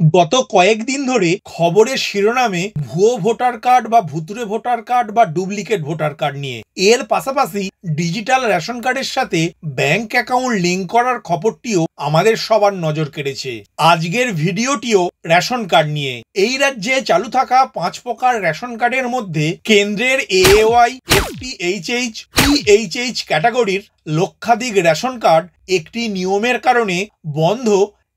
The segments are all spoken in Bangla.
গত কয়েকদিন ধরে খবরের শিরোনামে ভুয়ো ভোটার কার্ড বা ভুতুড়ে ভোটার কার্ড বা ডুপ্লিকেট ভোটার কার্ড নিয়ে এর পাশাপাশি ডিজিটাল রেশন কার্ডের সাথে ব্যাংক অ্যাকাউন্ট লিঙ্ক করার খবরটিও আমাদের সবার নজর কেড়েছে। আজকের ভিডিওটিও রেশন কার্ড নিয়ে। এই রাজ্যে চালু থাকা 5 প্রকার রেশন কার্ডের মধ্যে কেন্দ্রের AAY, FTHH, PHH ক্যাটাগরির লক্ষাধিক রেশন কার্ড একটি নিয়মের কারণে বন্ধ,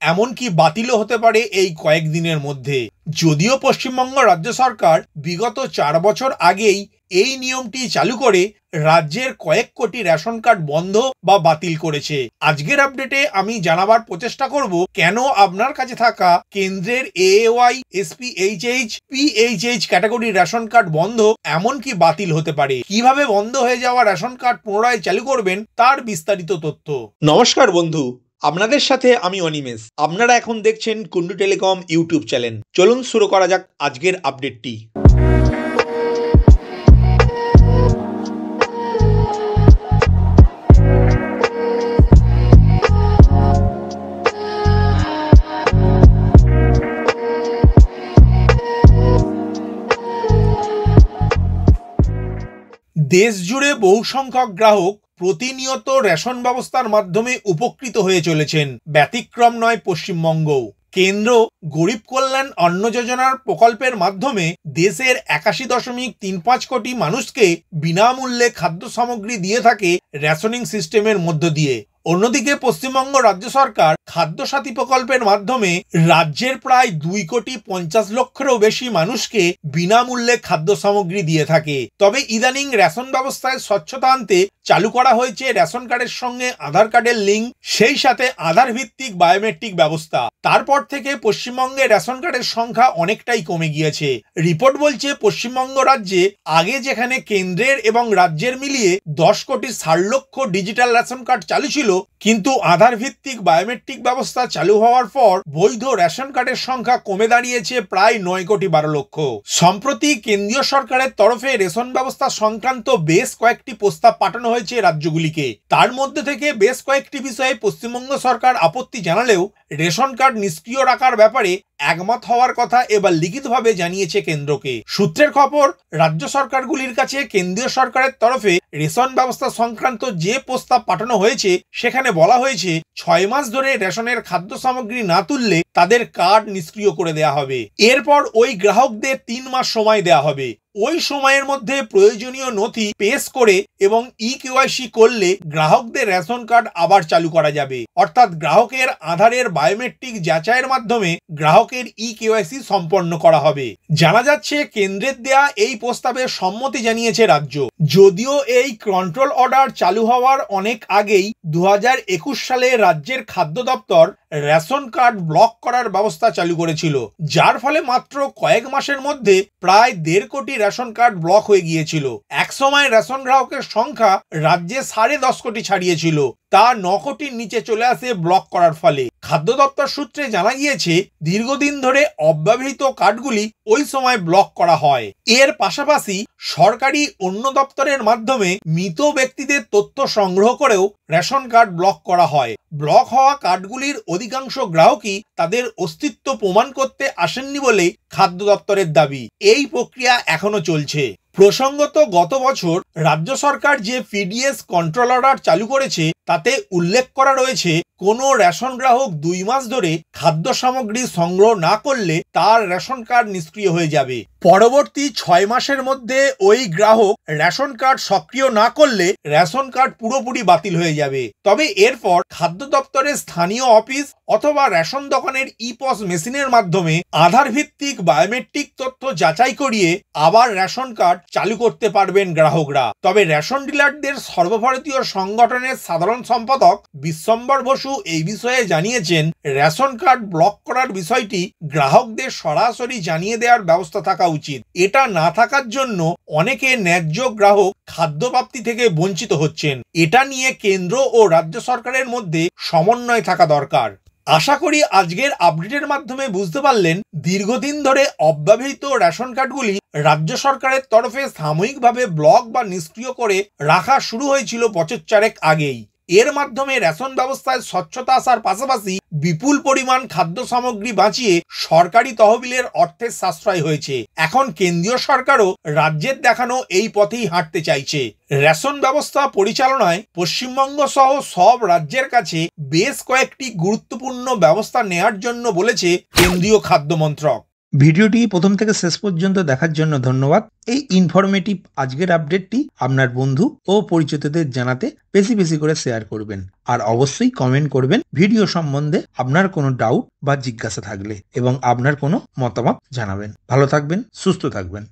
এমনকি বাতিলও হতে পারে এই কয়েকদিনের মধ্যে। যদিও পশ্চিমবঙ্গ রাজ্য সরকার বিগত 4 বছর আগেই এই নিয়মটি চালু করে রাজ্যের কয়েক কোটি রেশন কার্ড বন্ধ বা বাতিল করেছে। আজকের আপডেটে আমি জানাবার প্রচেষ্টা করব কেন আপনার কাছে থাকা কেন্দ্রের AAY, SPHH, PHH ক্যাটাগরির রেশন কার্ড বন্ধ, এমনকি বাতিল হতে পারে। কিভাবে বন্ধ হয়ে যাওয়া রেশন কার্ড পুনরায় চালু করবেন তার বিস্তারিত তথ্য। নমস্কার বন্ধু, আপনাদের সাথে আমি অনিমেষ। আপনারা এখন দেখছেন কুন্ডু টেলিকম ইউটিউব চ্যানেল। চলুন শুরু করা যাক আজকের আপডেটটি। দেশ জুড়ে বহু সংখ্যক গ্রাহক প্রতিনিয়ত রেশন ব্যবস্থার মাধ্যমে উপকৃত হয়ে চলেছেন। ব্যতিক্রম নয় পশ্চিমবঙ্গও। কেন্দ্র গরিব কল্যাণ অন্ন যোজনার প্রকল্পের মাধ্যমে দেশের 81.35 কোটি মানুষকে বিনামূল্যে খাদ্য সামগ্রী দিয়ে থাকে রেশনিং সিস্টেমের মধ্য দিয়ে। অন্যদিকে পশ্চিমবঙ্গ রাজ্য সরকার খাদ্য সাথী প্রকল্পের মাধ্যমে রাজ্যের প্রায় 2,50,00,000-এরও বেশি মানুষকে বিনামূল্যে খাদ্য সামগ্রী দিয়ে থাকে। তবে ইদানিং রেশন ব্যবস্থায় স্বচ্ছতা আনতে চালু করা হয়েছে রেশন কার্ডের সঙ্গে আধার কার্ডের লিঙ্ক, সেই সাথে আধার ভিত্তিক বায়োমেট্রিক ব্যবস্থা। তারপর থেকে পশ্চিমবঙ্গে রেশন কার্ডের সংখ্যা অনেকটাই কমে গিয়েছে। রিপোর্ট বলছে পশ্চিমবঙ্গ রাজ্যে আগে যেখানে কেন্দ্রের এবং রাজ্যের মিলিয়ে 10,60,00,000 ডিজিটাল রেশন কার্ড চালু ছিল, কিন্তু আধার ভিত্তিক বায়োমেট্রিক ব্যবস্থা চালু হওয়ার পর বৈধ রেশন কার্ডের সংখ্যা কমে দাঁড়িয়েছে প্রায় 9,12,00,000। সম্প্রতি কেন্দ্রীয় সরকারের তরফে রেশন ব্যবস্থা সংক্রান্ত বেশ কয়েকটি প্রস্তাব পাঠানো হয়েছে রাজ্যগুলিকে। তার মধ্যে থেকে বেশ কয়েকটি বিষয়ে পশ্চিমবঙ্গ সরকার আপত্তি জানালেও রেশন কার্ড নিষ্ক্রিয় রাখার ব্যাপারে একমত হওয়ার কথা এবার লিখিতভাবে জানিয়েছে কেন্দ্রকে। সূত্রের খবর, রাজ্য সরকারগুলির কাছে কেন্দ্রীয় সরকারের তরফে রেশন ব্যবস্থা সংক্রান্ত যে প্রস্তাব পাঠানো হয়েছে সেখানে বলা হয়েছে 6 মাস ধরে রেশনের খাদ্য সামগ্রী না তুললে তাদের কার্ড নিষ্ক্রিয় করে দেওয়া হবে। এরপর ওই গ্রাহকদের 3 মাস সময় দেওয়া হবে। ওই সময়ের মধ্যে প্রয়োজনীয় নথি পেশ করে এবং EKYC করলে গ্রাহকদের রেশন কার্ড আবার চালু করা যাবে। অর্থাৎ গ্রাহকের আধারের বায়োমেট্রিক যাচাইয়ের মাধ্যমে গ্রাহকের EKYC সম্পন্ন করা হবে। জানা যাচ্ছে কেন্দ্রের দেয়া এই প্রস্তাবে সম্মতি জানিয়েছে রাজ্য। যদিও এই কন্ট্রোল অর্ডার চালু হওয়ার অনেক আগেই 2021 সালে রাজ্যের খাদ্য দপ্তর রেশন কার্ড ব্লক করার ব্যবস্থা চালু করেছিল, যার ফলে মাত্র কয়েক মাসের মধ্যে প্রায় 1.5 কোটি রেশন কার্ড ব্লক হয়ে গিয়েছিল। একসময় রেশন গ্রাহকের সংখ্যা রাজ্যে 10.5 কোটি ছাড়িয়েছিল, তা 9 কোটির নিচে চলে আসে ব্লক করার ফলে। খাদ্য দপ্তর সূত্রে জানা গিয়েছে দীর্ঘদিন ধরে অব্যবহৃত কার্ডগুলি ওই সময় ব্লক করা হয়। এর পাশাপাশি সরকারি অন্য দপ্তরের মাধ্যমে মৃত ব্যক্তিদের তথ্য সংগ্রহ করেও রেশন কার্ড ব্লক করা হয়। ব্লক হওয়া কার্ডগুলির অধিকাংশ গ্রাহকই তাদের অস্তিত্ব প্রমাণ করতে আসেননি বলে খাদ্য দপ্তরের দাবি। এই প্রক্রিয়া এখনো চলছে। প্রসঙ্গত, গত বছর রাজ্য সরকার যে PDS কন্ট্রোল অর্ডার চালু করেছে তাতে উল্লেখ করা রয়েছে কোনো রেশন গ্রাহক 2 মাস ধরে খাদ্য সামগ্রী সংগ্রহ না করলে তার রেশন কার্ড নিষ্ক্রিয় হয়ে যাবে। পরবর্তী 6 মাসের মধ্যে ওই গ্রাহক রেশন কার্ড সক্রিয় না করলে রেশন কার্ড পুরোপুরি বাতিল হয়ে যাবে। তবে এরপর খাদ্য দপ্তরের স্থানীয় অফিস অথবা রেশন দোকানের EPOS মেশিনের মাধ্যমে আধার ভিত্তিক বায়োমেট্রিক তথ্য যাচাই করিয়ে আবার রেশন কার্ড চালু করতে পারবেন গ্রাহকরা। তবে রেশন ডিলারদের সর্বভারতীয় সংগঠনের সাধারণ সম্পাদক বিশ্বম্বর বসু এই বিষয়ে জানিয়েছেন, রেশন কার্ড ব্লক করার বিষয়টি গ্রাহকদের সরাসরি জানিয়ে দেওয়ার ব্যবস্থা থাকা উচিত। এটা না থাকার জন্য অনেকে ন্যায্য গ্রাহক খাদ্য প্রাপ্তি থেকে বঞ্চিত হচ্ছেন। এটা নিয়ে কেন্দ্র ও রাজ্য সরকারের মধ্যে সমন্বয় থাকা দরকার। আশা করি আজকের আপডেটের মাধ্যমে বুঝতে পারলেন দীর্ঘদিন ধরে অব্যবহৃত রেশন কার্ডগুলি রাজ্য সরকারের তরফে সাময়িকভাবে ব্লক বা নিষ্ক্রিয় করে রাখা শুরু হয়েছিল বছর 4 আগেই। এর মাধ্যমে রেশন ব্যবস্থায় স্বচ্ছতা আসার পাশাপাশি বিপুল পরিমাণ খাদ্য সামগ্রী বাঁচিয়ে সরকারি তহবিলের অর্থের সাশ্রয় হয়েছে। এখন কেন্দ্রীয় সরকারও রাজ্যের দেখানো এই পথেই হাঁটতে চাইছে। রেশন ব্যবস্থা পরিচালনায় পশ্চিমবঙ্গ সহ সব রাজ্যের কাছে বেশ কয়েকটি গুরুত্বপূর্ণ ব্যবস্থা নেওয়ার জন্য বলেছে কেন্দ্রীয় খাদ্য মন্ত্রক। ভিডিওটি প্রথম থেকে শেষ পর্যন্ত দেখার জন্য ধন্যবাদ। এই ইনফরমেটিভ আজকের আপডেটটি আপনার বন্ধু ও পরিচিতদের জানাতে বেশি বেশি করে শেয়ার করবেন, আর অবশ্যই কমেন্ট করবেন ভিডিও সম্বন্ধে আপনার কোনো ডাউট বা জিজ্ঞাসা থাকলে, এবং আপনার কোনো মতামত জানাবেন। ভালো থাকবেন, সুস্থ থাকবেন।